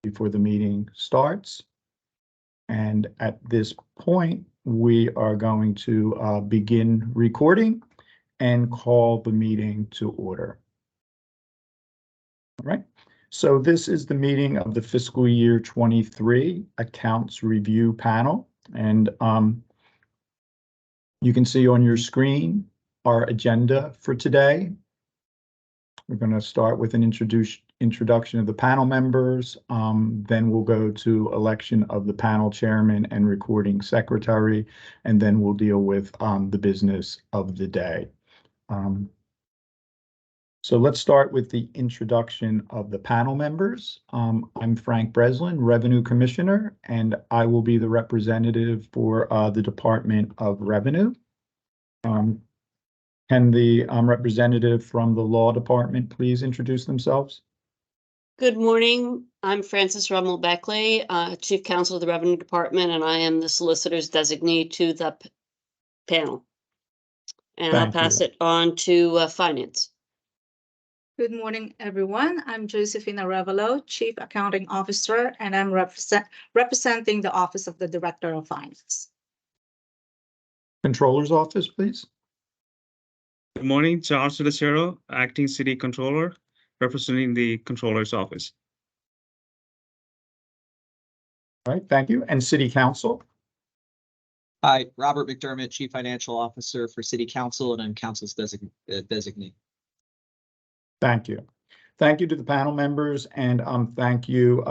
before the meeting starts. And at this point, we are going to begin recording and call the meeting to order. All right. So this is the meeting of the fiscal year 23 accounts review panel. And you can see on your screen our agenda for today. We're going to start with an introduction of the panel members. Then we'll go to election of the panel chairman and recording secretary, and then we'll deal with the business of the day. So let's start with the introduction of the panel members. I'm Frank Breslin, Revenue Commissioner, and I will be the representative for the Department of Revenue. Can the representative from the Law Department please introduce themselves? Good morning. I'm Frances Rummel Beckley, Chief Counsel of the Revenue Department, and I am the solicitor's designee to the panel. And I'll pass it on to Finance. Good morning, everyone. I'm Josephina Revelo, Chief Accounting Officer, and I'm representing the Office of the Director of Finance. Controller's Office, please. Good morning, John Solicero, Acting City Controller, representing the Controller's Office. All right, thank you. And City Council. Hi, Robert McDermott, Chief Financial Officer for City Council, and I'm Council's designee. Thank you. Thank you to the panel members, and thank you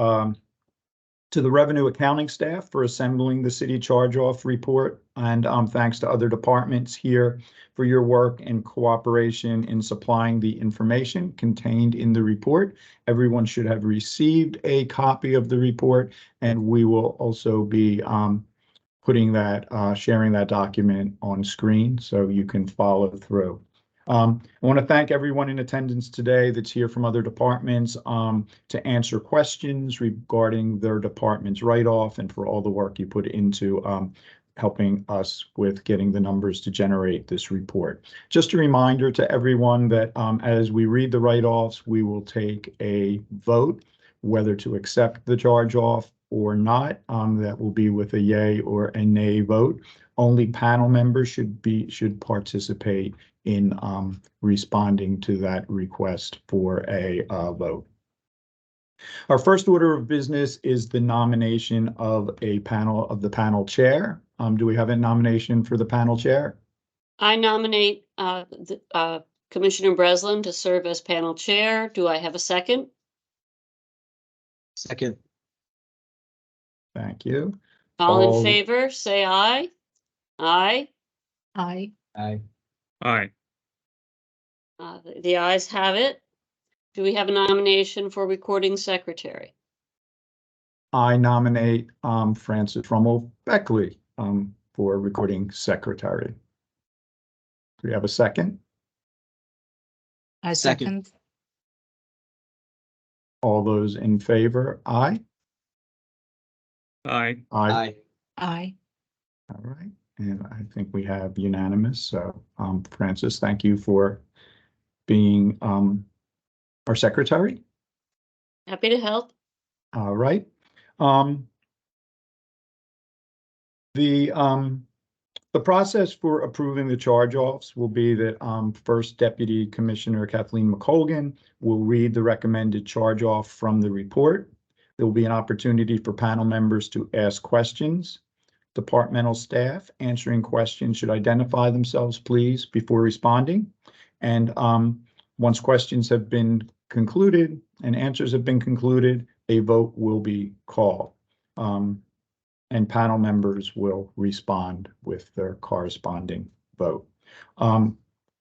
to the revenue accounting staff for assembling the city charge-off report, and thanks to other departments here for your work and cooperation in supplying the information contained in the report. Everyone should have received a copy of the report, and we will also be putting that, sharing that document on screen so you can follow through. I want to thank everyone in attendance today that's here from other departments to answer questions regarding their department's write-off and for all the work you put into helping us with getting the numbers to generate this report. Just a reminder to everyone that as we read the write-offs, we will take a vote whether to accept the charge-off or not. That will be with a yay or a nay vote. Only panel members should participate in responding to that request for a vote. Our first order of business is the nomination of the panel chair. Do we have a nomination for the panel chair? I nominate Commissioner Breslin to serve as panel chair. Do I have a second? Second. Thank you. All in favor, say aye. Aye. Aye. Aye. Aye. The ayes have it. Do we have a nomination for recording secretary? I nominate Frances Rummel Beckley for recording secretary. Do we have a second? I second. All those in favor, aye? Aye. Aye. Aye. All right, and I think we have unanimous. So Frances, thank you for being our secretary. Happy to help. All right. The process for approving the charge-offs will be that First Deputy Commissioner Kathleen McColgan will read the recommended charge-off from the report. There will be an opportunity for panel members to ask questions. Departmental staff answering questions should identify themselves, please, before responding. And once questions have been concluded and answers have been concluded, a vote will be called. And panel members will respond with their corresponding vote.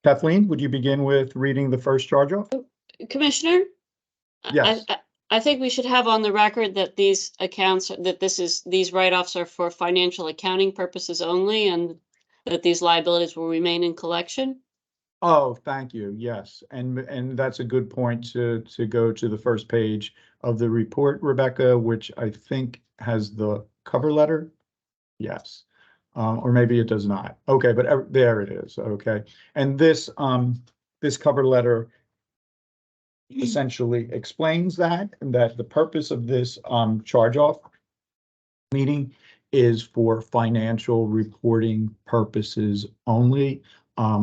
Kathleen, would you begin with reading the first charge-off? Commissioner? Yes. I think we should have on the record that these accounts, these write-offs are for financial accounting purposes only, and that these liabilities will remain in collection. Oh, thank you. Yes, and that's a good point to go to the first page of the report, Rebecca, which I think has the cover letter. Yes, or maybe it does not. Okay, but there it is. Okay, and this this cover letter essentially explains that, and that the purpose of this charge-off meeting is for financial reporting purposes only.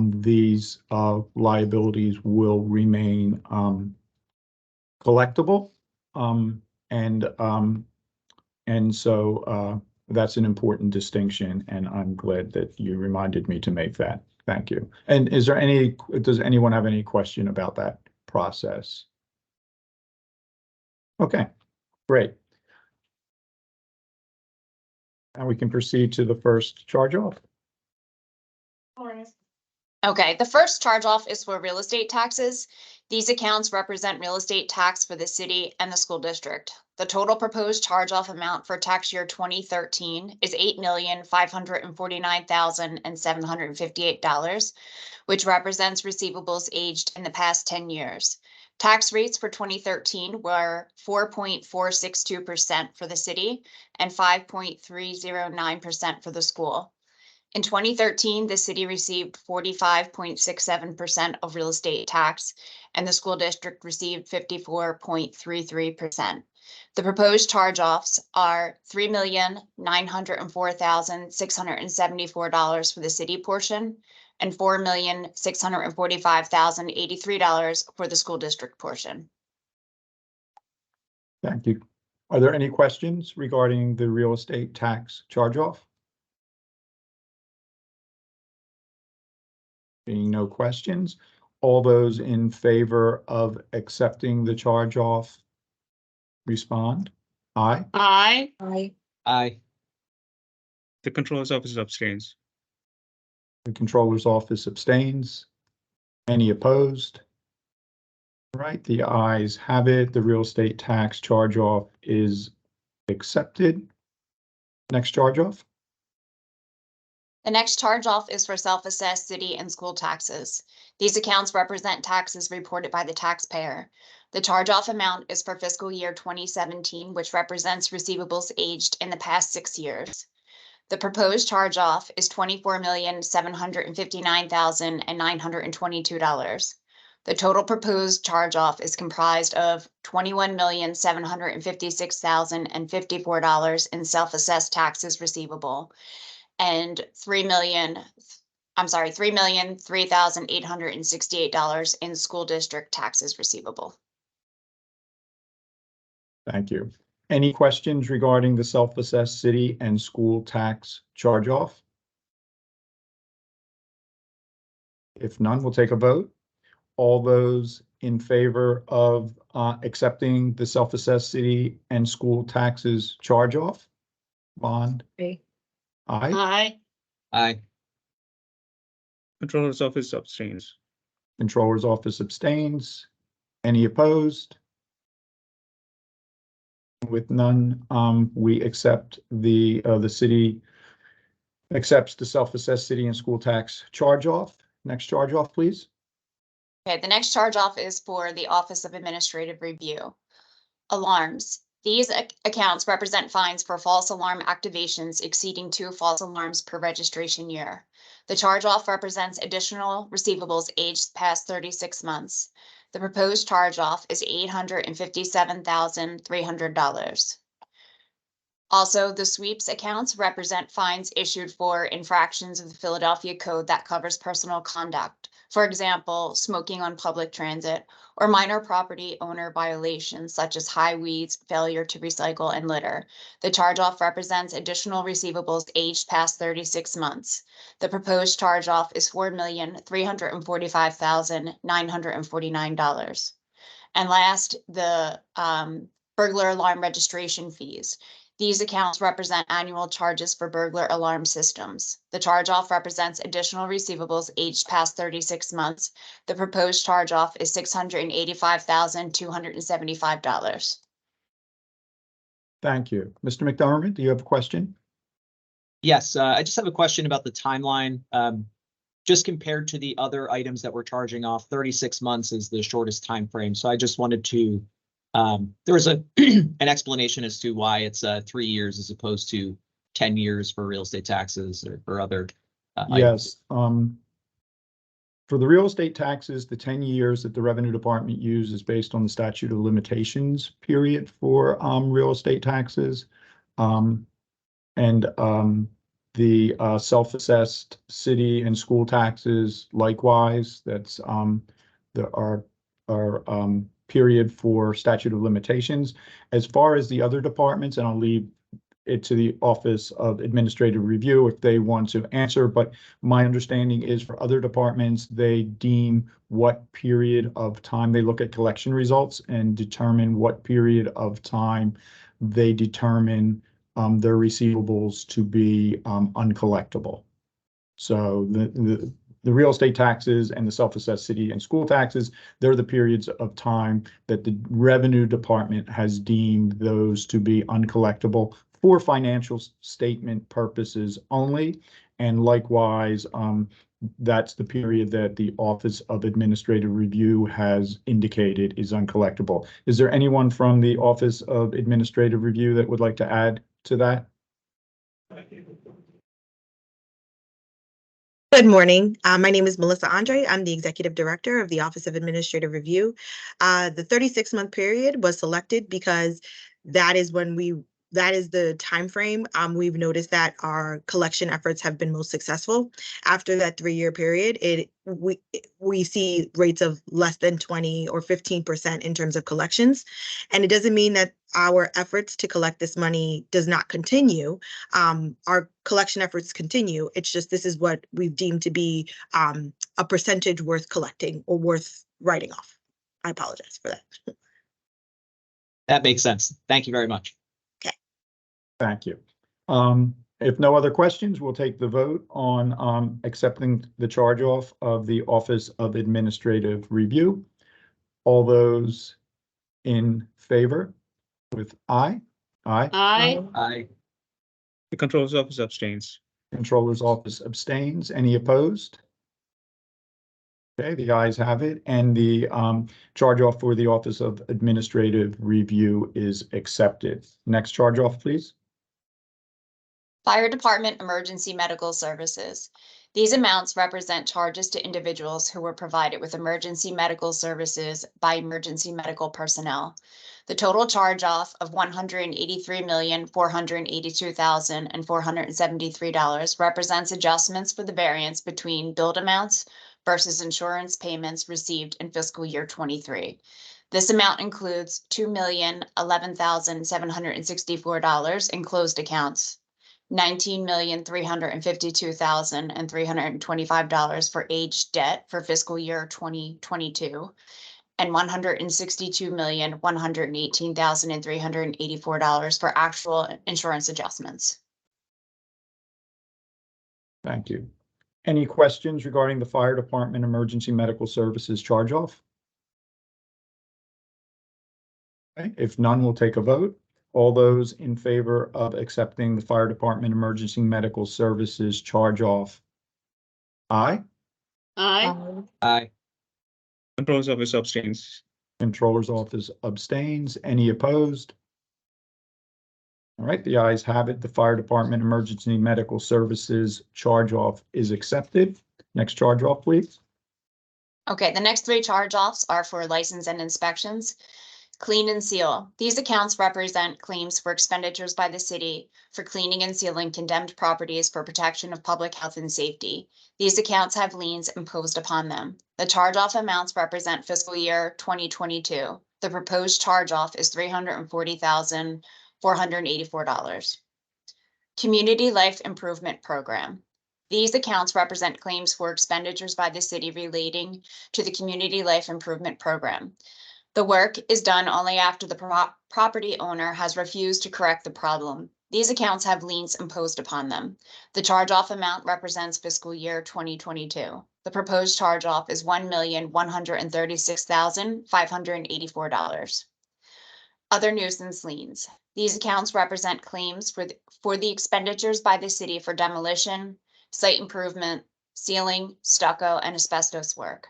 These liabilities will remain collectible. And so that's an important distinction, and I'm glad that you reminded me to make that. Thank you. And does anyone have any question about that process? Okay, great. Now we can proceed to the first charge off. Okay, the first charge off is for real estate taxes. These accounts represent real estate tax for the city and the school district. The total proposed charge off amount for tax year 2013 is $8,549,758, which represents receivables aged in the past 10 years. Tax rates for 2013 were 4.462% for the city and 5.309% for the school. In 2013, the city received 45.67% of real estate tax, and the school district received 54.33%. The proposed charge-offs are $3,904,674 for the city portion and $4,645,083 for the school district portion. Thank you. Are there any questions regarding the real estate tax charge-off? Being no questions, all those in favor of accepting the charge-off, respond. Aye. Aye. Aye. Aye. The Controller's Office abstains. The Controller's Office abstains. Any opposed? All right, the ayes have it. The real estate tax charge-off is accepted. Next charge-off. The next charge off is for self-assessed city and school taxes. These accounts represent taxes reported by the taxpayer. The charge off amount is for fiscal year 2017, which represents receivables aged in the past 6 years. The proposed charge off is $24,759,922. The total proposed charge off is comprised of $21,756,054 in self-assessed taxes receivable and $3,003,868 in school district taxes receivable. Thank you. Any questions regarding the self-assessed city and school tax charge-off? If none, we'll take a vote. All those in favor of accepting the self-assessed city and school taxes charge-off? Bond? Aye. Aye. Aye. Aye. Controller's Office abstains. Controller's Office abstains. Any opposed? With none, we accept the city accepts the self-assessed city and school tax charge-off. Next charge-off, please. Okay, the next charge off is for the Office of Administrative Review. Alarms. These accounts represent fines for false alarm activations exceeding 2 false alarms per registration year. The charge off represents additional receivables aged past 36 months. The proposed charge off is $857,300. Also, the sweeps accounts represent fines issued for infractions of the Philadelphia Code that covers personal conduct. For example, smoking on public transit or minor property owner violations such as high weeds, failure to recycle, and litter. The charge-off represents additional receivables aged past 36 months. The proposed charge-off is $4,345,949. And last, the burglar alarm registration fees. These accounts represent annual charges for burglar alarm systems. The charge-off represents additional receivables aged past 36 months. The proposed charge-off is $685,275. Thank you. Mr. McDermott, do you have a question? Yes, I just have a question about the timeline. Just compared to the other items that we're charging off, 36 months is the shortest time frame. So I just wanted to there was an explanation as to why it's 3 years as opposed to 10 years for real estate taxes or for other items. Yes. For the real estate taxes, the 10 years that the Revenue Department uses based on the statute of limitations period for real estate taxes. The self-assessed city and school taxes likewise, that's our period for statute of limitations. As far as the other departments, and I'll leave it to the Office of Administrative Review if they want to answer, but my understanding is for other departments, they deem what period of time they look at collection results and determine what period of time they determine their receivables to be uncollectible. So the real estate taxes and the self-assessed city and school taxes, they're the periods of time that the Revenue Department has deemed those to be uncollectible for financial statement purposes only. And likewise, that's the period that the Office of Administrative Review has indicated is uncollectible. Is there anyone from the Office of Administrative Review that would like to add to that? Good morning. My name is Melissa Andre. I'm the Executive Director of the Office of Administrative Review. The 36-month period was selected because that is the time frame. We've noticed that our collection efforts have been most successful. After that 3-year period, we see rates of less than 20 or 15% in terms of collections. And it doesn't mean that our efforts to collect this money does not continue. Our collection efforts continue. It's just this is what we've deemed to be a percentage worth collecting or worth writing off. I apologize for that. That makes sense. Thank you very much. Thank you. If no other questions, we'll take the vote on accepting the charge off of the Office of Administrative Review. All those in favor with aye? Aye. Aye. Aye. The Controller's Office abstains. Controller's Office abstains. Any opposed? Okay, the ayes have it, and the charge off for the Office of Administrative Review is accepted. Next charge off, please. Fire Department Emergency Medical Services. These amounts represent charges to individuals who were provided with emergency medical services by emergency medical personnel. The total charge off of $183,482,473 represents adjustments for the variance between billed amounts versus insurance payments received in fiscal year 23. This amount includes $2,011,764 in closed accounts, $19,352,325 for aged debt for fiscal year 2022, and $162,118,384 for actual insurance adjustments. Thank you. Any questions regarding the Fire Department Emergency Medical Services charge off? Okay, if none, we'll take a vote. All those in favor of accepting the Fire Department Emergency Medical Services charge off? Aye. Aye. Aye. Controller's Office abstains. Controller's Office abstains. Any opposed? All right, the ayes have it. The Fire Department Emergency Medical Services charge off is accepted. Next charge off, please. Okay, the next 3 charge offs are for license and inspections. Clean and seal. These accounts represent claims for expenditures by the city for cleaning and sealing condemned properties for protection of public health and safety. These accounts have liens imposed upon them. The charge-off amounts represent fiscal year 2022. The proposed charge-off is $340,484. Community Life Improvement Program. These accounts represent claims for expenditures by the city relating to the Community Life Improvement Program. The work is done only after the property owner has refused to correct the problem. These accounts have liens imposed upon them. The charge-off amount represents fiscal year 2022. The proposed charge-off is $1,136,584. Other nuisance liens. These accounts represent claims for the expenditures by the city for demolition, site improvement, ceiling, stucco, and asbestos work.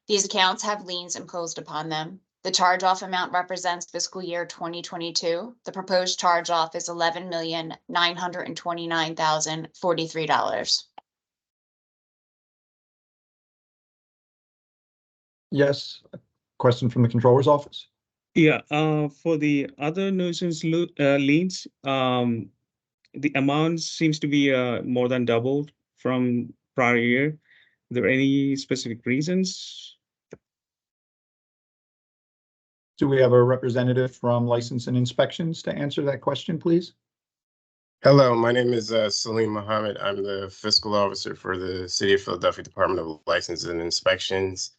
These accounts have liens imposed upon them. The charge-off amount represents fiscal year 2022. The proposed charge-off is $11,929,043. Yes, question from the Controller's Office. Yeah, for the other nuisance liens, the amount seems to be more than doubled from prior year. Are there any specific reasons? Do we have a representative from License and Inspections to answer that question, please? Hello, my name is Salim Mohammed. I'm the fiscal officer for the City of Philadelphia Department of Licenses and Inspections.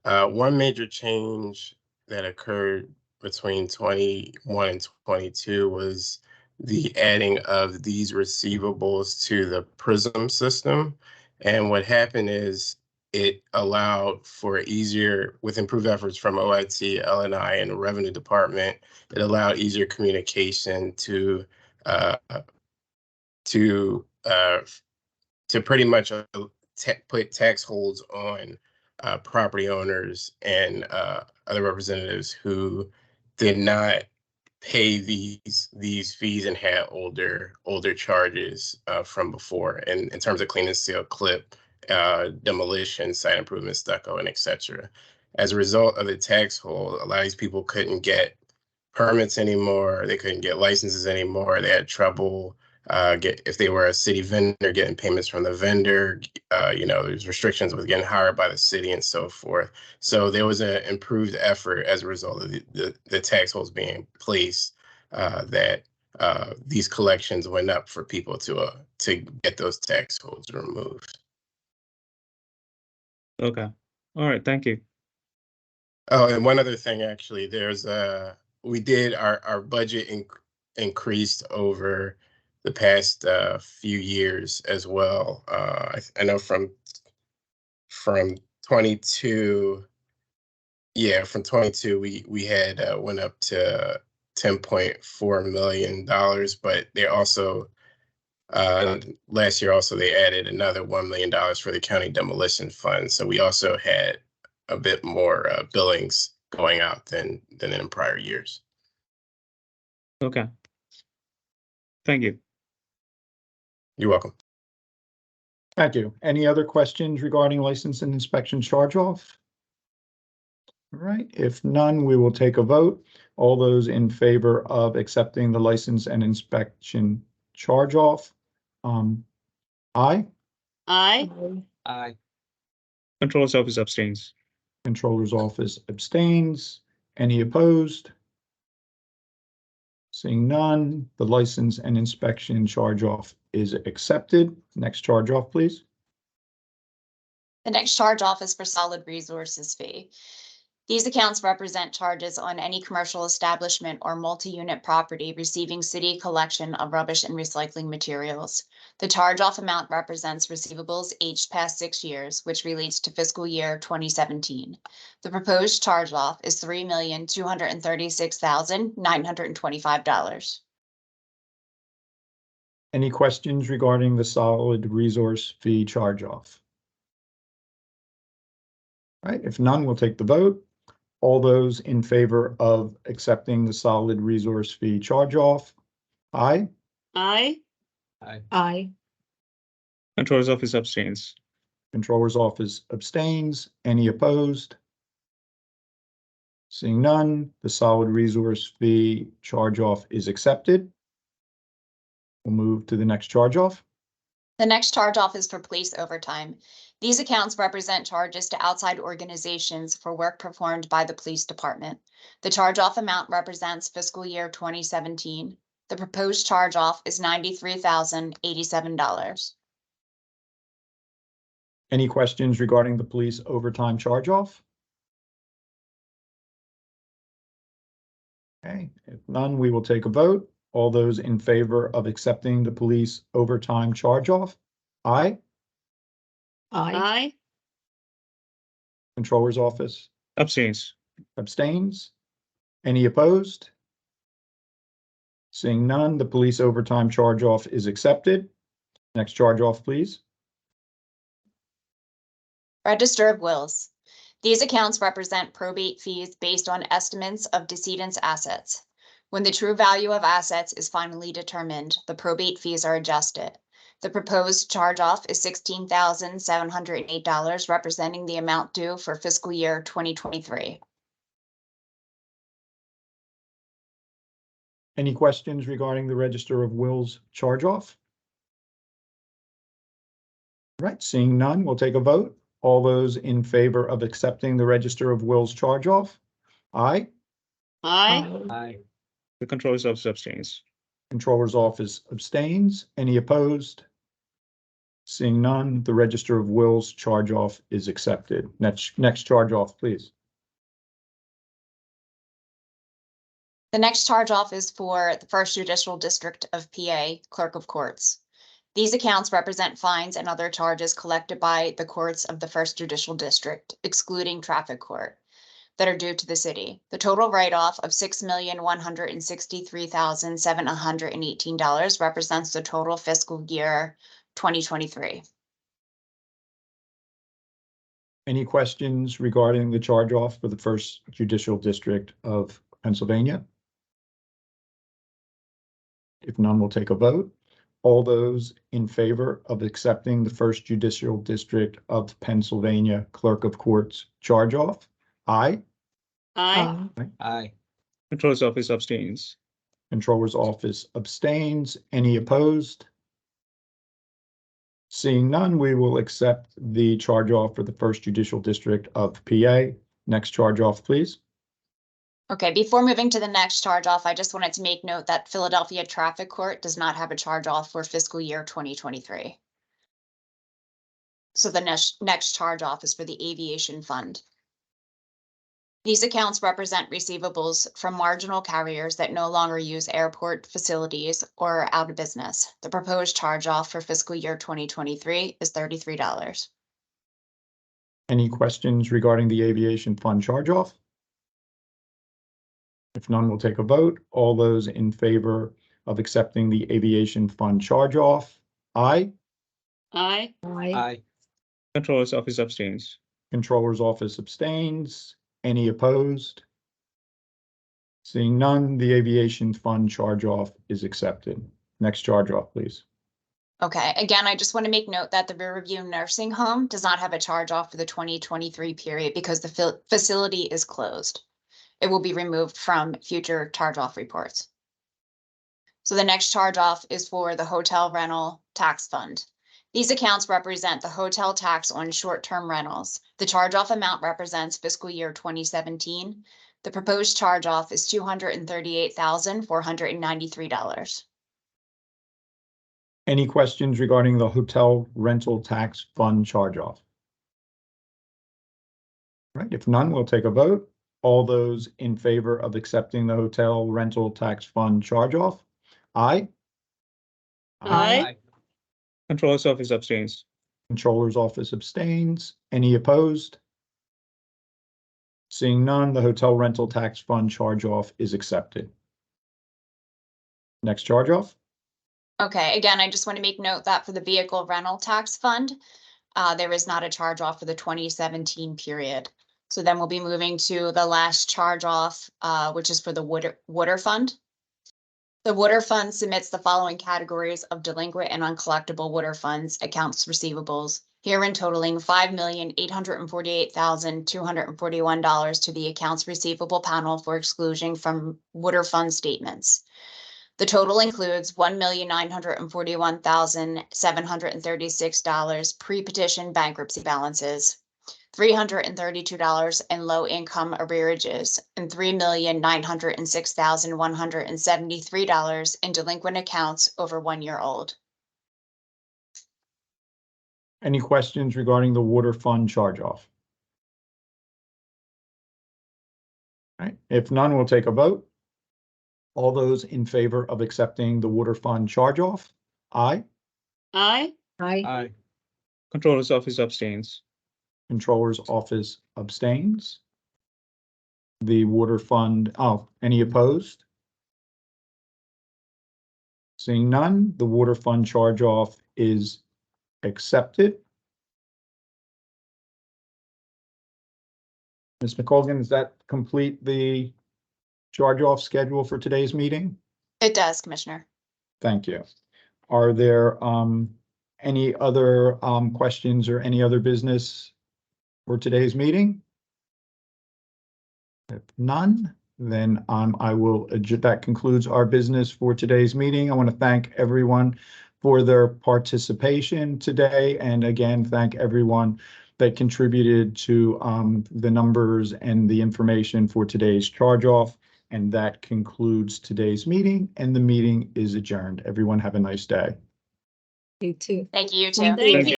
One major change that occurred between 21 and 22 was the adding of these receivables to the PRISM system. And what happened is it allowed for easier, with improved efforts from OIT, LNI, and the Revenue Department, it allowed easier communication to pretty much put tax holds on property owners and other representatives who did not pay these fees and had older charges from before. And in terms of clean and seal, clip, demolition, site improvement, stucco, and etc. As a result of the tax hold, a lot of these people couldn't get permits anymore. They couldn't get licenses anymore. They had trouble if they were a city vendor, getting payments from the vendor. There's restrictions with getting hired by the city and so forth. So there was an improved effort as a result of the tax holds being placed that these collections went up for people to get those tax holds removed. Okay. All right. Thank you. Oh, and one other thing, actually, we did our budget increased over the past few years as well. I know from 22, from 22 we had went up to $10.4 million, but they also last year also they added another $1 million for the county demolition fund. So we also had a bit more billings going out than in prior years. Okay. Thank you. You're welcome. Thank you. Any other questions regarding license and inspection charge off? All right, if none, we will take a vote. All those in favor of accepting the license and inspection charge off? Aye. Aye. Aye. Controller's Office abstains. Controller's Office abstains. Any opposed? Seeing none, the license and inspection charge off is accepted. Next charge off, please. The next charge off is for solid resources fee. These accounts represent charges on any commercial establishment or multi-unit property receiving city collection of rubbish and recycling materials. The charge-off amount represents receivables aged past 6 years, which relates to fiscal year 2017. The proposed charge-off is $3,236,925. Any questions regarding the solid resource fee charge off? All right, if none, we'll take the vote. All those in favor of accepting the solid resource fee charge off? Aye. Aye. Aye. Aye. Controller's Office abstains. Controller's Office abstains. Any opposed? Seeing none, the solid resource fee charge off is accepted. We'll move to the next charge off. The next charge off is for police overtime. These accounts represent charges to outside organizations for work performed by the police department. The charge off amount represents fiscal year 2017. The proposed charge off is $93,087. Any questions regarding the police overtime charge off? Okay, if none, we will take a vote. All those in favor of accepting the police overtime charge off? Aye. Aye. Aye. Controller's Office Abstains. abstains. Any opposed? Seeing none, the police overtime charge off is accepted. Next charge off, please. Register of wills. These accounts represent probate fees based on estimates of decedent's assets. When the true value of assets is finally determined, the probate fees are adjusted. The proposed charge-off is $16,708, representing the amount due for fiscal year 2023. Any questions regarding the Register of Wills charge off? Right, seeing none, we'll take a vote. All those in favor of accepting the Register of Wills charge off? Aye. Aye. Aye. The Controller's Office abstains. Controller's Office abstains. Any opposed? Seeing none, the Register of Wills charge off is accepted. Next charge off, please. The next charge-off is for the First Judicial District of PA, Clerk of Courts. These accounts represent fines and other charges collected by the courts of the First Judicial District, excluding traffic court, that are due to the city. The total write-off of $6,163,718 represents the total fiscal year 2023. Any questions regarding the charge off for the First Judicial District of Pennsylvania? If none, we'll take a vote. All those in favor of accepting the First Judicial District of Pennsylvania Clerk of Courts charge off? Aye. Aye. Aye. Controller's Office abstains. Controller's Office abstains. Any opposed? Seeing none, we will accept the charge off for the First Judicial District of PA. Next charge off, please. Okay, before moving to the next charge off, I just wanted to make note that Philadelphia Traffic Court does not have a charge off for fiscal year 2023. So the next charge off is for the Aviation Fund. These accounts represent receivables from marginal carriers that no longer use airport facilities or are out of business. The proposed charge off for fiscal year 2023 is $33. Any questions regarding the Aviation Fund charge off? If none, we'll take a vote. All those in favor of accepting the Aviation Fund charge off? Aye. Aye. Aye. Controller's Office abstains. Controller's Office abstains. Any opposed? Seeing none, the Aviation Fund charge off is accepted. Next charge off, please. Okay, again, I just want to make note that the Riverview Nursing Home does not have a charge off for the 2023 period because the facility is closed. It will be removed from future charge off reports. So the next charge off is for the Hotel Rental Tax Fund. These accounts represent the hotel tax on short-term rentals. The charge off amount represents fiscal year 2017. The proposed charge off is $238,493. Any questions regarding the Hotel Rental Tax Fund charge off? Right, if none, we'll take a vote. All those in favor of accepting the Hotel Rental Tax Fund charge off? Aye. Aye. Controller's Office abstains. Controller's Office abstains. Any opposed? Seeing none, the Hotel Rental Tax Fund charge off is accepted. Next charge off. Okay, again, I just want to make note that for the Vehicle Rental Tax Fund, there is not a charge off for the 2017 period. So then we'll be moving to the last charge off, which is for the Water Fund. The Water Fund submits the following categories of delinquent and uncollectible water funds accounts receivables, herein totaling $5,848,241 to the accounts receivable panel for exclusion from water fund statements. The total includes $1,941,736 pre-petition bankruptcy balances, $332 in low-income arrearages, and $3,906,173 in delinquent accounts over 1 year old. Any questions regarding the Water Fund charge off? All right, if none, we'll take a vote. All those in favor of accepting the Water Fund charge off? Aye. Aye. Aye. Controller's Office abstains. Controller's Office abstains. The Water Fund, any opposed? Seeing none, the Water Fund charge off is accepted. Ms. McColgan, does that complete the charge off schedule for today's meeting? It does, Commissioner. Thank you. Are there any other questions or any other business for today's meeting? If none, then I will that concludes our business for today's meeting. I want to thank everyone for their participation today, and again, thank everyone that contributed to the numbers and the information for today's charge off. And that concludes today's meeting, and the meeting is adjourned. Everyone have a nice day. You too. Thank you, you too. Thank you.